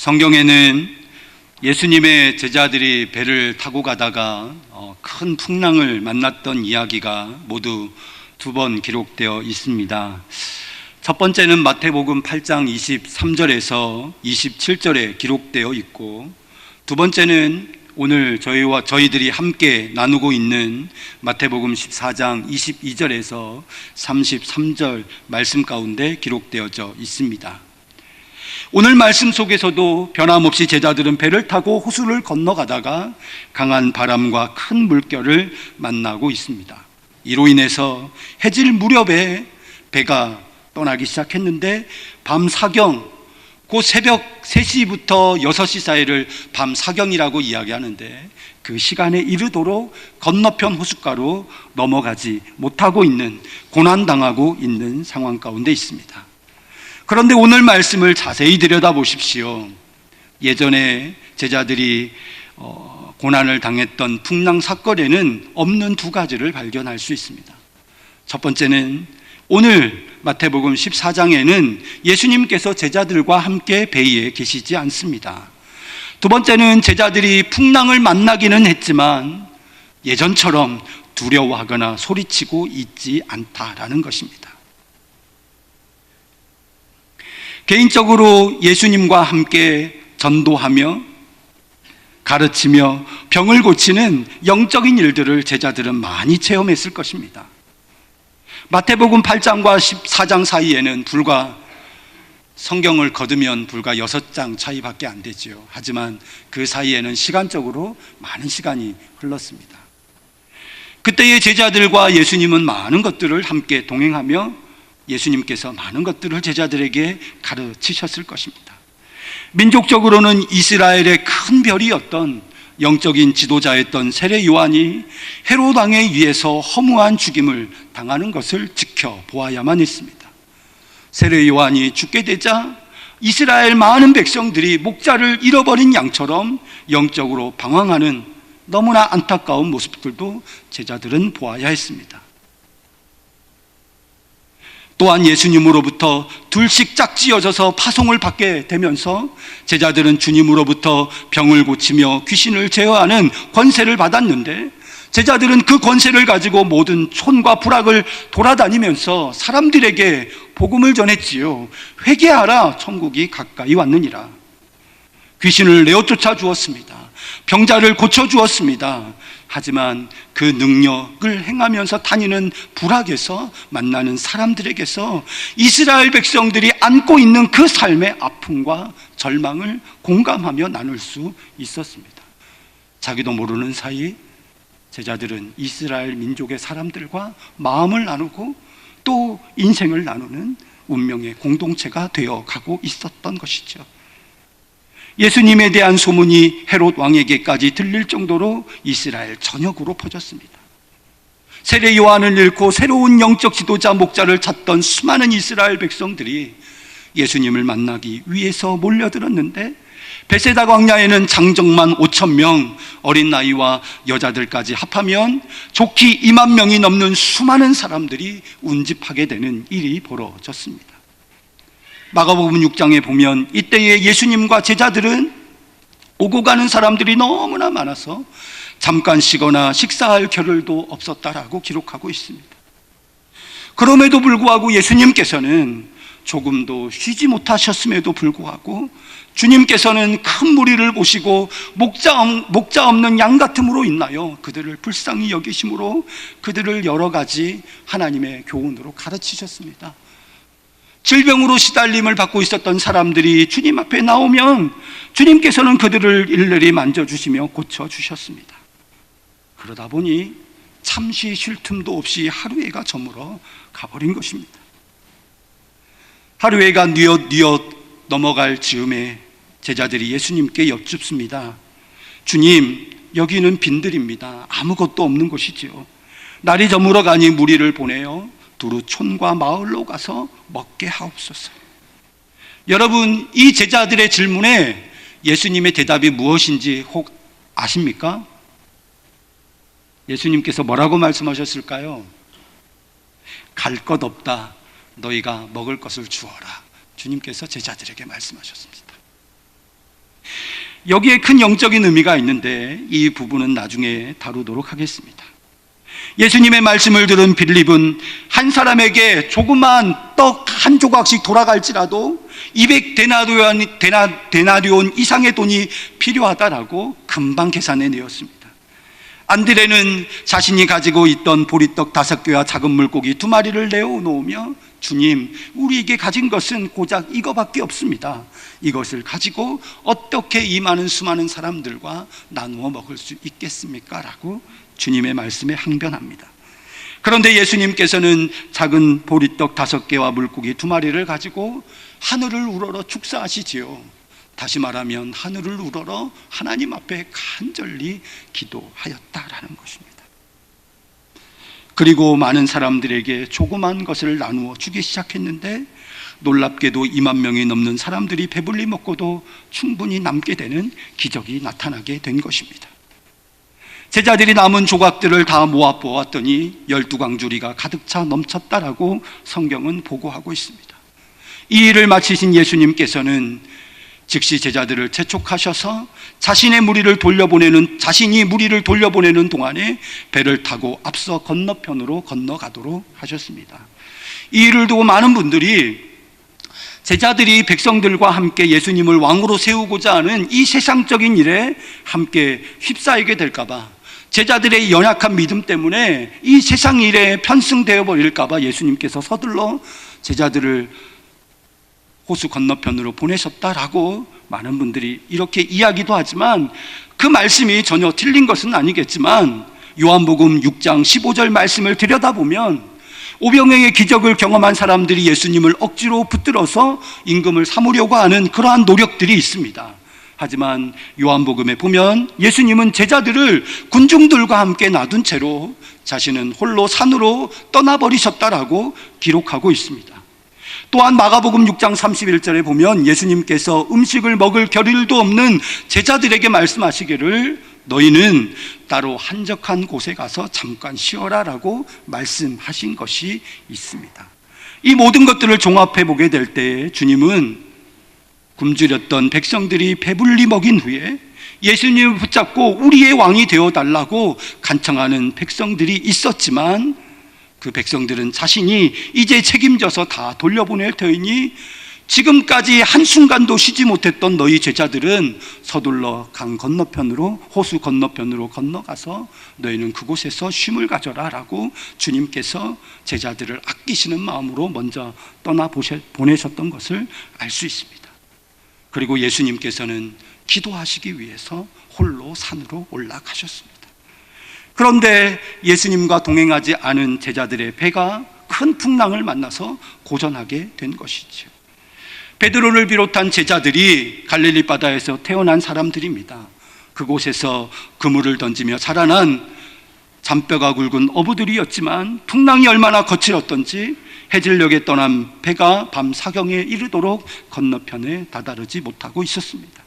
성경에는 예수님의 제자들이 배를 타고 가다가 큰 풍랑을 만났던 이야기가 모두 두 번 기록되어 있습니다. 첫 번째는 마태복음 8장 23절에서 27절에 기록되어 있고, 두 번째는 오늘 저희들이 함께 나누고 있는 마태복음 14장 22절에서 33절 말씀 가운데 기록되어져 있습니다. 오늘 말씀 속에서도 변함없이 제자들은 배를 타고 호수를 건너가다가 강한 바람과 큰 물결을 만나고 있습니다. 이로 인해서 해질 무렵에 배가 떠나기 시작했는데 밤 사경, 곧 새벽 3시부터 6시 사이를 밤 사경이라고 이야기하는데, 그 시간에 이르도록 건너편 호숫가로 넘어가지 못하고 있는, 고난당하고 있는 상황 가운데 있습니다. 그런데 오늘 말씀을 자세히 들여다보십시오. 예전에 제자들이 고난을 당했던 풍랑 사건에는 없는 두 가지를 발견할 수 있습니다. 첫 번째는 오늘 마태복음 14장에는 예수님께서 제자들과 함께 배에 계시지 않습니다. 두 번째는 제자들이 풍랑을 만나기는 했지만 예전처럼 두려워하거나 소리치고 있지 않다라는 것입니다. 개인적으로 예수님과 함께 전도하며 가르치며 병을 고치는 영적인 일들을 제자들은 많이 체험했을 것입니다. 마태복음 8장과 14장 사이에는 성경을 거두면 불과 6장 차이밖에 안 되지요. 하지만 그 사이에는 시간적으로 많은 시간이 흘렀습니다. 그때의 제자들과 예수님은 많은 것들을 함께 동행하며 예수님께서 많은 것들을 제자들에게 가르치셨을 것입니다. 민족적으로는 이스라엘의 큰 별이었던 영적인 지도자였던 세례 요한이 헤롯 왕에 의해서 허무한 죽임을 당하는 것을 지켜보아야만 했습니다. 세례 요한이 죽게 되자 이스라엘 많은 백성들이 목자를 잃어버린 양처럼 영적으로 방황하는 너무나 안타까운 모습들도 제자들은 보아야 했습니다. 또한 예수님으로부터 둘씩 짝지어져서 파송을 받게 되면서 제자들은 주님으로부터 병을 고치며 귀신을 제어하는 권세를 받았는데, 제자들은 그 권세를 가지고 모든 촌과 부락을 돌아다니면서 사람들에게 복음을 전했지요. 회개하라, 천국이 가까이 왔느니라. 귀신을 내어쫓아 주었습니다. 병자를 고쳐주었습니다. 하지만 그 능력을 행하면서 다니는 부락에서 만나는 사람들에게서 이스라엘 백성들이 안고 있는 그 삶의 아픔과 절망을 공감하며 나눌 수 있었습니다. 자기도 모르는 사이 제자들은 이스라엘 민족의 사람들과 마음을 나누고 또 인생을 나누는 운명의 공동체가 되어 가고 있었던 것이죠. 예수님에 대한 소문이 헤롯 왕에게까지 들릴 정도로 이스라엘 전역으로 퍼졌습니다. 세례 요한을 잃고 새로운 영적 지도자 목자를 찾던 수많은 이스라엘 백성들이 예수님을 만나기 위해서 몰려들었는데, 베세다 광야에는 장정만 5,000명, 어린 나이와 여자들까지 합하면 좋기 2만 명이 넘는 수많은 사람들이 운집하게 되는 일이 벌어졌습니다. 마가복음 6장에 보면 이때에 예수님과 제자들은 오고 가는 사람들이 너무나 많아서 잠깐 쉬거나 식사할 겨를도 없었다라고 기록하고 있습니다. 그럼에도 불구하고 예수님께서는 조금도 쉬지 못하셨음에도 불구하고 주님께서는 큰 무리를 보시고 목자 없는 양 같음으로 인하여 그들을 불쌍히 여기심으로 그들을 여러 가지 하나님의 교훈으로 가르치셨습니다. 질병으로 시달림을 받고 있었던 사람들이 주님 앞에 나오면 주님께서는 그들을 일일이 만져주시며 고쳐주셨습니다. 그러다 보니 잠시 쉴 틈도 없이 하루해가 저물어 가버린 것입니다. 하루해가 뉘엿뉘엿 넘어갈 즈음에 제자들이 예수님께 여쭙습니다. 주님, 여기는 빈들입니다. 아무것도 없는 곳이지요. 날이 저물어 가니 무리를 보내어 두루 촌과 마을로 가서 먹게 하옵소서. 여러분, 이 제자들의 질문에 예수님의 대답이 무엇인지 혹 아십니까? 예수님께서 뭐라고 말씀하셨을까요? 갈 것 없다. 너희가 먹을 것을 주어라. 주님께서 제자들에게 말씀하셨습니다. 여기에 큰 영적인 의미가 있는데 이 부분은 나중에 다루도록 하겠습니다. 예수님의 말씀을 들은 빌립은 한 사람에게 조그만 떡 한 조각씩 돌아갈지라도 200데나리온 이상의 돈이 필요하다라고 금방 계산해 내었습니다. 안드레는 자신이 가지고 있던 보리떡 5개와 작은 물고기 2마리를 내어놓으며 주님, 우리에게 가진 것은 고작 이거밖에 없습니다. 이것을 가지고 어떻게 이 많은 수많은 사람들과 나누어 먹을 수 있겠습니까? 라고 주님의 말씀에 항변합니다. 그런데 예수님께서는 작은 보리떡 5개와 물고기 2마리를 가지고 하늘을 우러러 축사하시지요. 다시 말하면 하늘을 우러러 하나님 앞에 간절히 기도하였다라는 것입니다. 그리고 많은 사람들에게 조그만 것을 나누어 주기 시작했는데 놀랍게도 2만 명이 넘는 사람들이 배불리 먹고도 충분히 남게 되는 기적이 나타나게 된 것입니다. 제자들이 남은 조각들을 다 모아 보았더니 12광주리가 가득 차 넘쳤다라고 성경은 보고하고 있습니다. 이 일을 마치신 예수님께서는 즉시 제자들을 재촉하셔서 자신이 무리를 돌려보내는 동안에 배를 타고 앞서 건너편으로 건너가도록 하셨습니다. 이 일을 두고 많은 분들이 제자들이 백성들과 함께 예수님을 왕으로 세우고자 하는 이 세상적인 일에 함께 휩싸이게 될까봐, 제자들의 연약한 믿음 때문에 이 세상 일에 편승되어 버릴까봐 예수님께서 서둘러 제자들을 호수 건너편으로 보내셨다라고 많은 분들이 이렇게 이야기도 하지만, 그 말씀이 전혀 틀린 것은 아니겠지만 요한복음 6장 15절 말씀을 들여다보면 오병이어의 기적을 경험한 사람들이 예수님을 억지로 붙들어서 임금을 삼으려고 하는 그러한 노력들이 있습니다. 하지만 요한복음에 보면 예수님은 제자들을 군중들과 함께 놔둔 채로 자신은 홀로 산으로 떠나버리셨다라고 기록하고 있습니다. 또한 마가복음 6장 31절에 보면 예수님께서 음식을 먹을 겨를도 없는 제자들에게 말씀하시기를 너희는 따로 한적한 곳에 가서 잠깐 쉬어라 라고 말씀하신 것이 있습니다. 이 모든 것들을 종합해 보게 될 때 주님은 굶주렸던 백성들이 배불리 먹인 후에 예수님을 붙잡고 우리의 왕이 되어달라고 간청하는 백성들이 있었지만, 그 백성들은 자신이 이제 책임져서 다 돌려보낼 터이니 지금까지 한순간도 쉬지 못했던 너희 제자들은 서둘러 강 건너편으로, 호수 건너편으로 건너가서 너희는 그곳에서 쉼을 가져라 라고 주님께서 제자들을 아끼시는 마음으로 먼저 보내셨던 것을 알 수 있습니다. 그리고 예수님께서는 기도하시기 위해서 홀로 산으로 올라가셨습니다. 그런데 예수님과 동행하지 않은 제자들의 배가 큰 풍랑을 만나서 고전하게 된 것이죠. 베드로를 비롯한 제자들이 갈릴리 바다에서 태어난 사람들입니다. 그곳에서 그물을 던지며 자라난 잔뼈가 굵은 어부들이었지만 풍랑이 얼마나 거칠었던지 해질녘에 떠난 배가 밤 사경에 이르도록 건너편에 다다르지 못하고 있었습니다.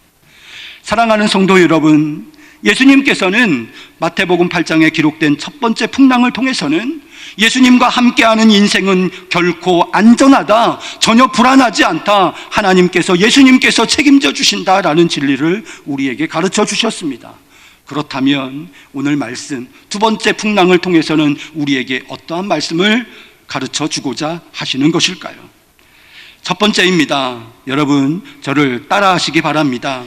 사랑하는 성도 여러분, 예수님께서는 마태복음 8장에 기록된 첫 번째 풍랑을 통해서는 예수님과 함께하는 인생은 결코 안전하다, 전혀 불안하지 않다, 예수님께서 책임져 주신다라는 진리를 우리에게 가르쳐 주셨습니다. 그렇다면 오늘 말씀 두 번째 풍랑을 통해서는 우리에게 어떠한 말씀을 가르쳐 주고자 하시는 것일까요? 첫 번째입니다. 여러분, 저를 따라하시기 바랍니다.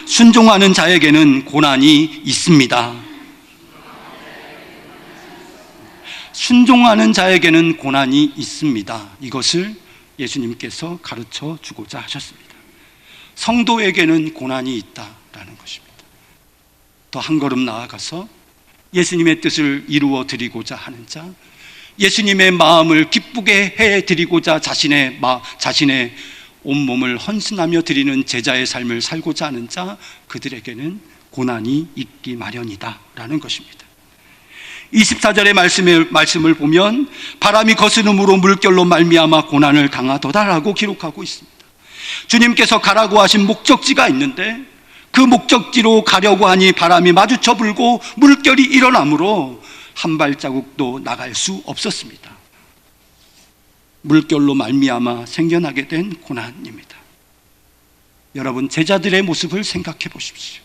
순종하는 자에게는 고난이 있습니다. 순종하는 자에게는 고난이 있습니다. 이것을 예수님께서 가르쳐 주고자 하셨습니다. 성도에게는 고난이 있다라는 것입니다. 더 한 걸음 나아가서 예수님의 뜻을 이루어 드리고자 하는 자, 예수님의 마음을 기쁘게 해 드리고자 자신의 온몸을 헌신하며 드리는 제자의 삶을 살고자 하는 자, 그들에게는 고난이 있기 마련이다 라는 것입니다. 24절의 말씀을 보면 바람이 거스름으로 물결로 말미암아 고난을 당하도다라고 기록하고 있습니다. 주님께서 가라고 하신 목적지가 있는데 그 목적지로 가려고 하니 바람이 마주쳐 불고 물결이 일어나므로 한 발자국도 나갈 수 없었습니다. 물결로 말미암아 생겨나게 된 고난입니다. 여러분, 제자들의 모습을 생각해 보십시오.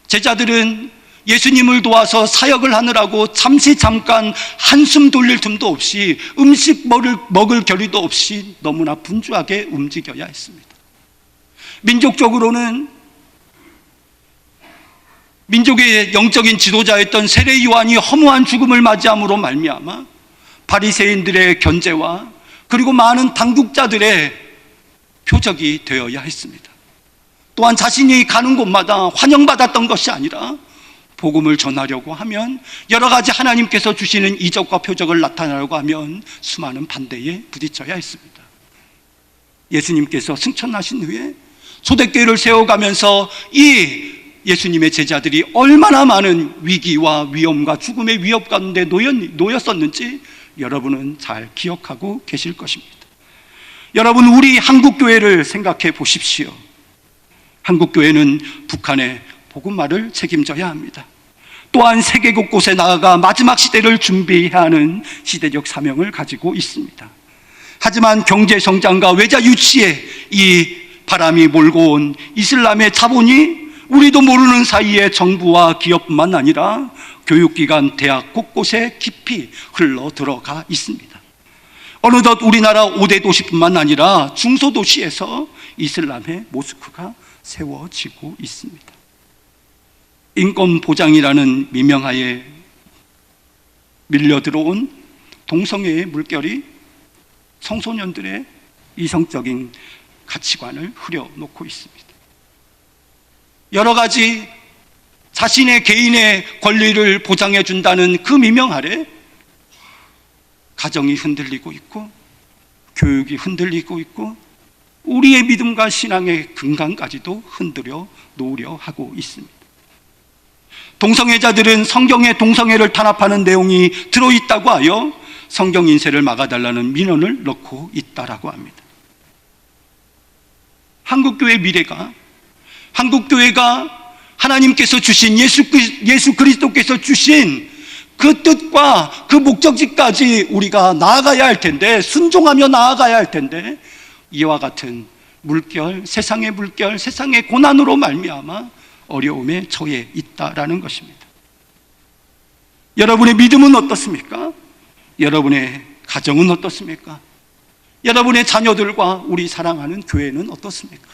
제자들은 예수님을 도와서 사역을 하느라고 잠깐 한숨 돌릴 틈도 없이 음식 먹을 겨를도 없이 너무나 분주하게 움직여야 했습니다. 민족적으로는 민족의 영적인 지도자였던 세례 요한이 허무한 죽음을 맞이함으로 말미암아 바리새인들의 견제와 그리고 많은 당국자들의 표적이 되어야 했습니다. 또한 자신이 가는 곳마다 환영받았던 것이 아니라 복음을 전하려고 하면, 여러 가지 하나님께서 주시는 이적과 표적을 나타내려고 하면 수많은 반대에 부딪혀야 했습니다. 예수님께서 승천하신 후에 초대교회를 세워가면서 이 예수님의 제자들이 얼마나 많은 위기와 위험과 죽음의 위협 가운데 놓였었는지 여러분은 잘 기억하고 계실 것입니다. 여러분, 우리 한국교회를 생각해 보십시오. 한국교회는 북한의 복음화를 책임져야 합니다. 또한 세계 곳곳에 나아가 마지막 시대를 준비해야 하는 시대적 사명을 가지고 있습니다. 하지만 경제 성장과 외자 유치에 이 바람이 몰고 온 이슬람의 자본이 우리도 모르는 사이에 정부와 기업뿐만 아니라 교육기관, 대학 곳곳에 깊이 흘러 들어가 있습니다. 어느덧 우리나라 5대 도시뿐만 아니라 중소도시에서 이슬람의 모스크가 세워지고 있습니다. 인권 보장이라는 미명하에 밀려 들어온 동성애의 물결이 청소년들의 이성적인 가치관을 흐려놓고 있습니다. 여러 가지 자신의 개인의 권리를 보장해 준다는 그 미명 아래 가정이 흔들리고 있고 교육이 흔들리고 있고 우리의 믿음과 신앙의 근간까지도 흔들려 놓으려 하고 있습니다. 동성애자들은 성경에 동성애를 탄압하는 내용이 들어있다고 하여 성경 인쇄를 막아달라는 민원을 넣고 있다라고 합니다. 한국교회의 미래가, 한국교회가 하나님께서 주신 예수 그리스도께서 주신 그 뜻과 그 목적지까지 우리가 나아가야 할 텐데, 순종하며 나아가야 할 텐데, 이와 같은 물결, 세상의 물결, 세상의 고난으로 말미암아 어려움에 처해 있다라는 것입니다. 여러분의 믿음은 어떻습니까? 여러분의 가정은 어떻습니까? 여러분의 자녀들과 우리 사랑하는 교회는 어떻습니까?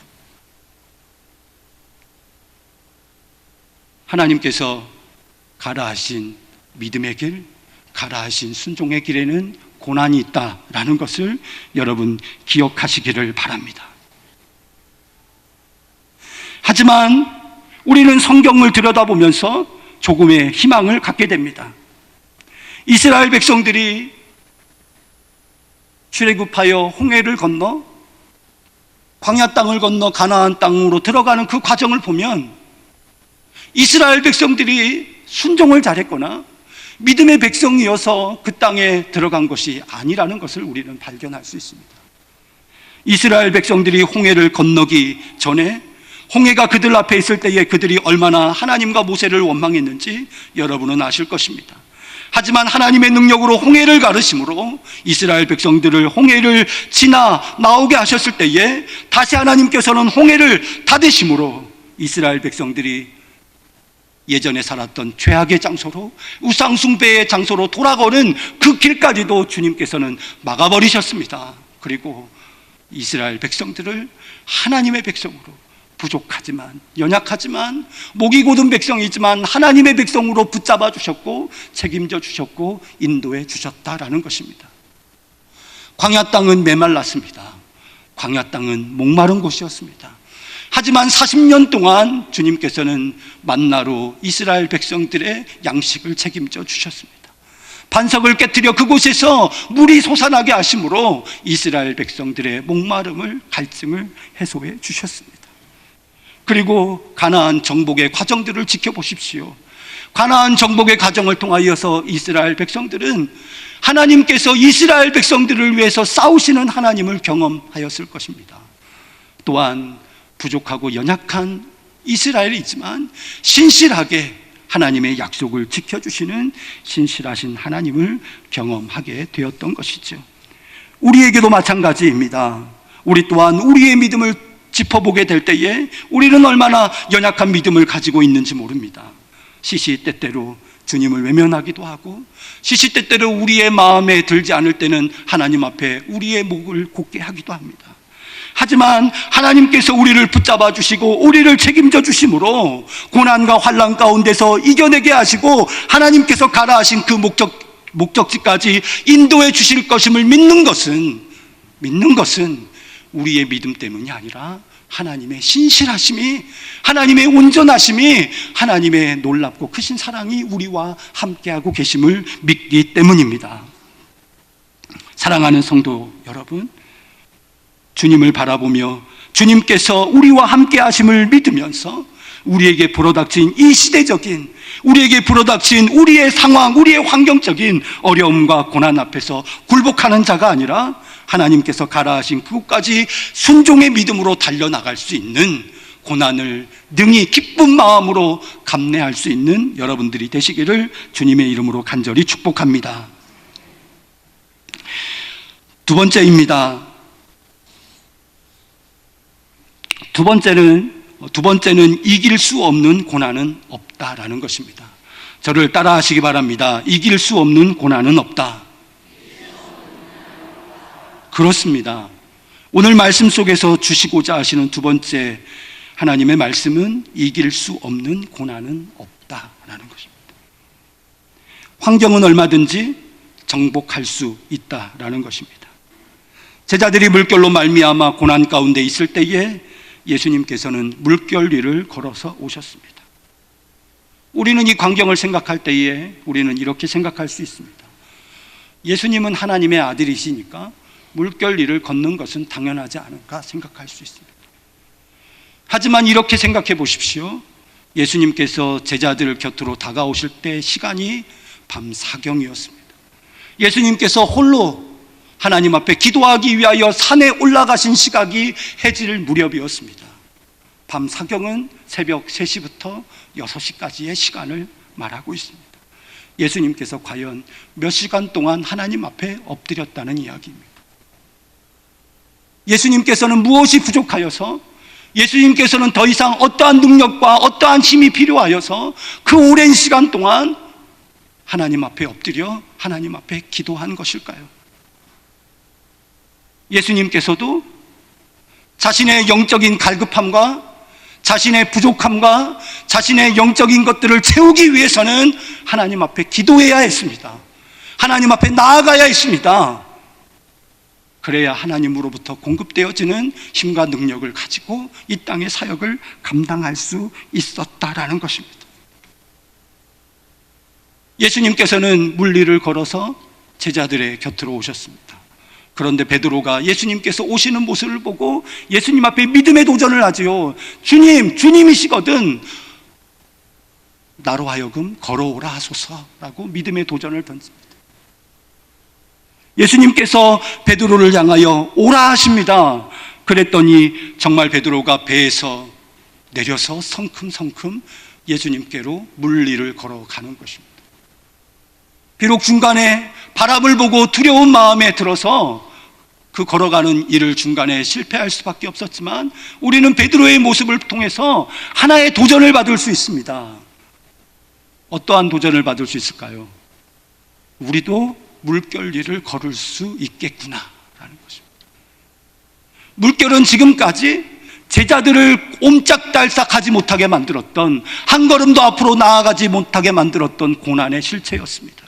하나님께서 가라 하신 믿음의 길, 가라 하신 순종의 길에는 고난이 있다라는 것을 여러분 기억하시기를 바랍니다. 하지만 우리는 성경을 들여다보면서 조금의 희망을 갖게 됩니다. 이스라엘 백성들이 출애굽하여 홍해를 건너 광야 땅을 건너 가나안 땅으로 들어가는 그 과정을 보면 이스라엘 백성들이 순종을 잘했거나 믿음의 백성이어서 그 땅에 들어간 것이 아니라는 것을 우리는 발견할 수 있습니다. 이스라엘 백성들이 홍해를 건너기 전에 홍해가 그들 앞에 있을 때에 그들이 얼마나 하나님과 모세를 원망했는지 여러분은 아실 것입니다. 하지만 하나님의 능력으로 홍해를 가르심으로 이스라엘 백성들을 홍해를 지나 나오게 하셨을 때에 다시 하나님께서는 홍해를 닫으심으로 이스라엘 백성들이 예전에 살았던 죄악의 장소로, 우상숭배의 장소로 돌아가는 그 길까지도 주님께서는 막아버리셨습니다. 그리고 이스라엘 백성들을 하나님의 백성으로, 부족하지만 연약하지만 목이 곧은 백성이지만 하나님의 백성으로 붙잡아 주셨고 책임져 주셨고 인도해 주셨다라는 것입니다. 광야 땅은 메말랐습니다. 광야 땅은 목마른 곳이었습니다. 하지만 40년 동안 주님께서는 만나로 이스라엘 백성들의 양식을 책임져 주셨습니다. 반석을 깨뜨려 그곳에서 물이 솟아나게 하심으로 이스라엘 백성들의 목마름을, 갈증을 해소해 주셨습니다. 그리고 가나안 정복의 과정들을 지켜보십시오. 가나안 정복의 과정을 통하여서 이스라엘 백성들은 하나님께서 이스라엘 백성들을 위해서 싸우시는 하나님을 경험하였을 것입니다. 또한 부족하고 연약한 이스라엘이지만 신실하게 하나님의 약속을 지켜주시는 신실하신 하나님을 경험하게 되었던 것이죠. 우리에게도 마찬가지입니다. 우리 또한 우리의 믿음을 짚어보게 될 때에 우리는 얼마나 연약한 믿음을 가지고 있는지 모릅니다. 시시때때로 주님을 외면하기도 하고, 시시때때로 우리의 마음에 들지 않을 때는 하나님 앞에 우리의 목을 곧게 하기도 합니다. 하지만 하나님께서 우리를 붙잡아 주시고 우리를 책임져 주심으로 고난과 환난 가운데서 이겨내게 하시고 하나님께서 가라 하신 그 목적지까지 인도해 주실 것임을 믿는 것은 우리의 믿음 때문이 아니라 하나님의 신실하심이, 하나님의 온전하심이, 하나님의 놀랍고 크신 사랑이 우리와 함께하고 계심을 믿기 때문입니다. 사랑하는 성도 여러분, 주님을 바라보며 주님께서 우리와 함께 하심을 믿으면서 우리에게 불어닥친 이 시대적인, 우리에게 불어닥친 우리의 상황, 우리의 환경적인 어려움과 고난 앞에서 굴복하는 자가 아니라 하나님께서 가라 하신 그곳까지 순종의 믿음으로 달려나갈 수 있는, 고난을 능히 기쁜 마음으로 감내할 수 있는 여러분들이 되시기를 주님의 이름으로 간절히 축복합니다. 두 번째입니다. 두 번째는 이길 수 없는 고난은 없다라는 것입니다. 저를 따라 하시기 바랍니다. 이길 수 없는 고난은 없다. 그렇습니다. 오늘 말씀 속에서 주시고자 하시는 두 번째 하나님의 말씀은 이길 수 없는 고난은 없다라는 것입니다. 환경은 얼마든지 정복할 수 있다라는 것입니다. 제자들이 물결로 말미암아 고난 가운데 있을 때에 예수님께서는 물결 위를 걸어서 오셨습니다. 우리는 이 광경을 생각할 때에 우리는 이렇게 생각할 수 있습니다. 예수님은 하나님의 아들이시니까 물결 위를 걷는 것은 당연하지 않을까 생각할 수 있습니다. 하지만 이렇게 생각해 보십시오. 예수님께서 제자들 곁으로 다가오실 때 시간이 밤 사경이었습니다. 예수님께서 홀로 하나님 앞에 기도하기 위하여 산에 올라가신 시각이 해질 무렵이었습니다. 밤 사경은 새벽 3시부터 6시까지의 시간을 말하고 있습니다. 예수님께서 과연 몇 시간 동안 하나님 앞에 엎드렸다는 이야기입니다. 예수님께서는 무엇이 부족하여서, 예수님께서는 더 이상 어떠한 능력과 어떠한 힘이 필요하여서 그 오랜 시간 동안 하나님 앞에 엎드려 하나님 앞에 기도한 것일까요? 예수님께서도 자신의 영적인 갈급함과 자신의 부족함과 자신의 영적인 것들을 채우기 위해서는 하나님 앞에 기도해야 했습니다. 하나님 앞에 나아가야 했습니다. 그래야 하나님으로부터 공급되어지는 힘과 능력을 가지고 이 땅의 사역을 감당할 수 있었다라는 것입니다. 예수님께서는 물리를 걸어서 제자들의 곁으로 오셨습니다. 그런데 베드로가 예수님께서 오시는 모습을 보고 예수님 앞에 믿음의 도전을 하지요. 주님이시거든 나로 하여금 걸어오라 하소서라고 믿음의 도전을 던집니다. 예수님께서 베드로를 향하여 오라 하십니다. 그랬더니 정말 베드로가 배에서 내려서 성큼성큼 예수님께로 물리를 걸어가는 것입니다. 비록 중간에 바람을 보고 두려운 마음에 들어서 그 걸어가는 일을 중간에 실패할 수밖에 없었지만 우리는 베드로의 모습을 통해서 하나의 도전을 받을 수 있습니다. 어떠한 도전을 받을 수 있을까요? 우리도 물결 위를 걸을 수 있겠구나라는 것입니다. 물결은 지금까지 제자들을 옴짝달싹하지 못하게 만들었던, 한 걸음도 앞으로 나아가지 못하게 만들었던 고난의 실체였습니다.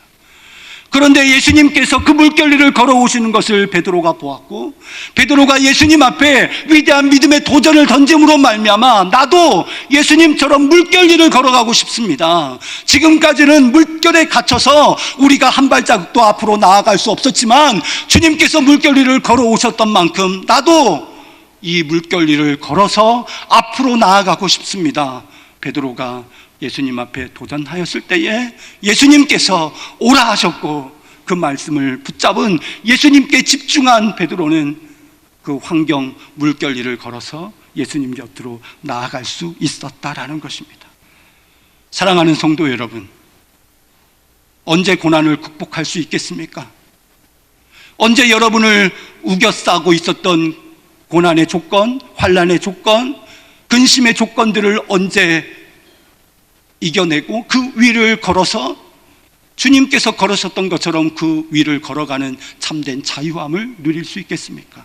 그런데 예수님께서 그 물결 위를 걸어오시는 것을 베드로가 보았고, 베드로가 예수님 앞에 위대한 믿음의 도전을 던짐으로 말미암아 나도 예수님처럼 물결 위를 걸어가고 싶습니다. 지금까지는 물결에 갇혀서 우리가 한 발자국도 앞으로 나아갈 수 없었지만 주님께서 물결 위를 걸어오셨던 만큼 나도 이 물결 위를 걸어서 앞으로 나아가고 싶습니다. 베드로가 예수님 앞에 도전하였을 때에 예수님께서 오라 하셨고 그 말씀을 붙잡은 예수님께 집중한 베드로는 그 환경 물결 위를 걸어서 예수님 곁으로 나아갈 수 있었다라는 것입니다. 사랑하는 성도 여러분, 언제 고난을 극복할 수 있겠습니까? 언제 여러분을 우겨싸고 있었던 고난의 조건, 환난의 조건, 근심의 조건들을 언제 이겨내고 그 위를 걸어서 주님께서 걸으셨던 것처럼 그 위를 걸어가는 참된 자유함을 누릴 수 있겠습니까?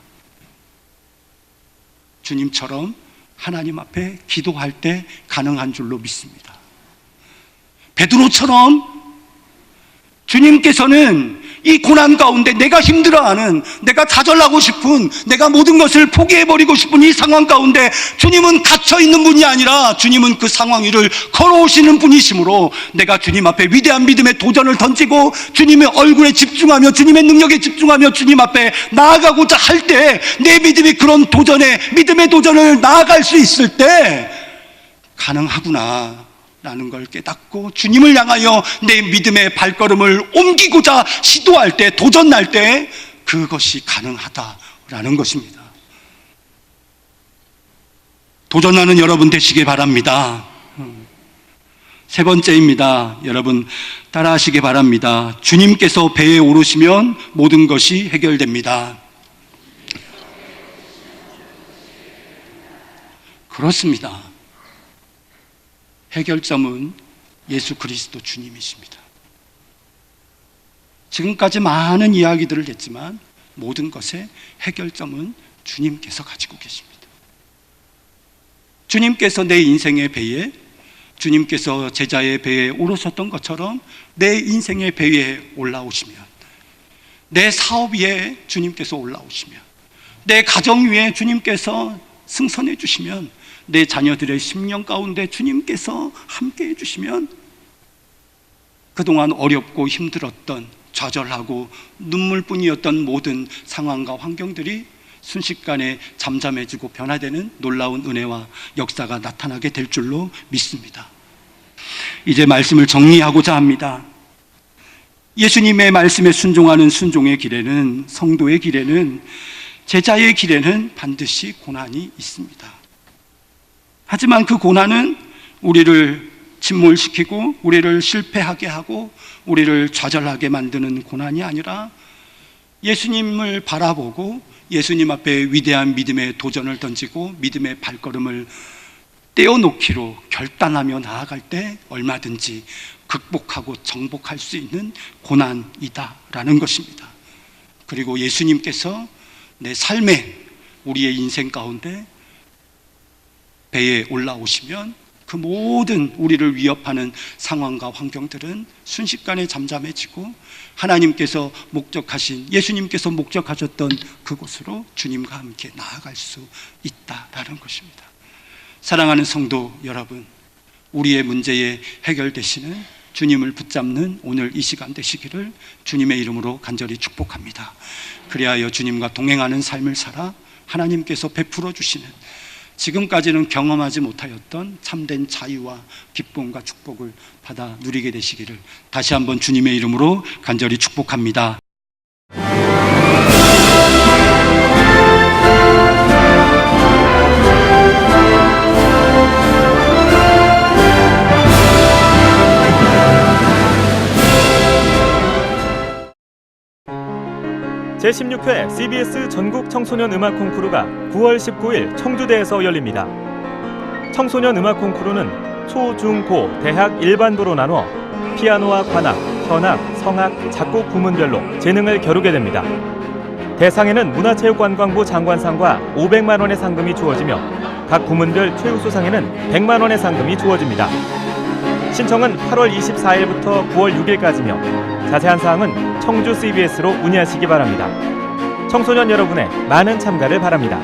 주님처럼 하나님 앞에 기도할 때 가능한 줄로 믿습니다. 베드로처럼 주님께서는 이 고난 가운데 내가 힘들어하는, 내가 좌절하고 싶은, 내가 모든 것을 포기해버리고 싶은 이 상황 가운데 주님은 갇혀있는 분이 아니라 주님은 그 상황 위를 걸어오시는 분이시므로 내가 주님 앞에 위대한 믿음의 도전을 던지고 주님의 얼굴에 집중하며 주님의 능력에 집중하며 주님 앞에 나아가고자 할 때 내 믿음이 그런 도전에, 믿음의 도전을 나아갈 수 있을 때 가능하구나 라는 걸 깨닫고 주님을 향하여 내 믿음의 발걸음을 옮기고자 시도할 때, 도전할 때 그것이 가능하다라는 것입니다. 도전하는 여러분 되시길 바랍니다. 세 번째입니다. 여러분 따라하시기 바랍니다. 주님께서 배에 오르시면 모든 것이 해결됩니다. 그렇습니다. 해결점은 예수 그리스도 주님이십니다. 지금까지 많은 이야기들을 했지만 모든 것의 해결점은 주님께서 가지고 계십니다. 주님께서 내 인생의 배에, 주님께서 제자의 배에 오르셨던 것처럼 내 인생의 배에 올라오시면, 내 사업 위에 주님께서 올라오시면, 내 가정 위에 주님께서 승선해 주시면, 내 자녀들의 심령 가운데 주님께서 함께 해주시면 그동안 어렵고 힘들었던, 좌절하고 눈물뿐이었던 모든 상황과 환경들이 순식간에 잠잠해지고 변화되는 놀라운 은혜와 역사가 나타나게 될 줄로 믿습니다. 이제 말씀을 정리하고자 합니다. 예수님의 말씀에 순종하는 순종의 길에는, 성도의 길에는, 제자의 길에는 반드시 고난이 있습니다. 하지만 그 고난은 우리를 침몰시키고 우리를 실패하게 하고 우리를 좌절하게 만드는 고난이 아니라 예수님을 바라보고 예수님 앞에 위대한 믿음의 도전을 던지고 믿음의 발걸음을 떼어놓기로 결단하며 나아갈 때 얼마든지 극복하고 정복할 수 있는 고난이다라는 것입니다. 그리고 예수님께서 내 삶에, 우리의 인생 가운데 배에 올라오시면 그 모든 우리를 위협하는 상황과 환경들은 순식간에 잠잠해지고 하나님께서 목적하신, 예수님께서 목적하셨던 그곳으로 주님과 함께 나아갈 수 있다라는 것입니다. 사랑하는 성도 여러분, 우리의 문제에 해결되시는 주님을 붙잡는 오늘 이 시간 되시기를 주님의 이름으로 간절히 축복합니다. 그리하여 주님과 동행하는 삶을 살아 하나님께서 베풀어 주시는, 지금까지는 경험하지 못하였던 참된 자유와 기쁨과 축복을 받아 누리게 되시기를 다시 한번 주님의 이름으로 간절히 축복합니다. 제16회 CBS 전국 청소년 음악 콩쿠르가 9월 19일 청주대에서 열립니다. 청소년 음악 콩쿠르는 초, 중, 고, 대학 일반부로 나누어 피아노와 관악, 현악, 성악, 작곡 부문별로 재능을 겨루게 됩니다. 대상에는 문화체육관광부 장관상과 500만 원의 상금이 주어지며 각 부문별 최우수상에는 100만 원의 상금이 주어집니다. 신청은 8월 24일부터 9월 6일까지며 자세한 사항은 청주 CBS로 문의하시기 바랍니다. 청소년 여러분의 많은 참가를 바랍니다.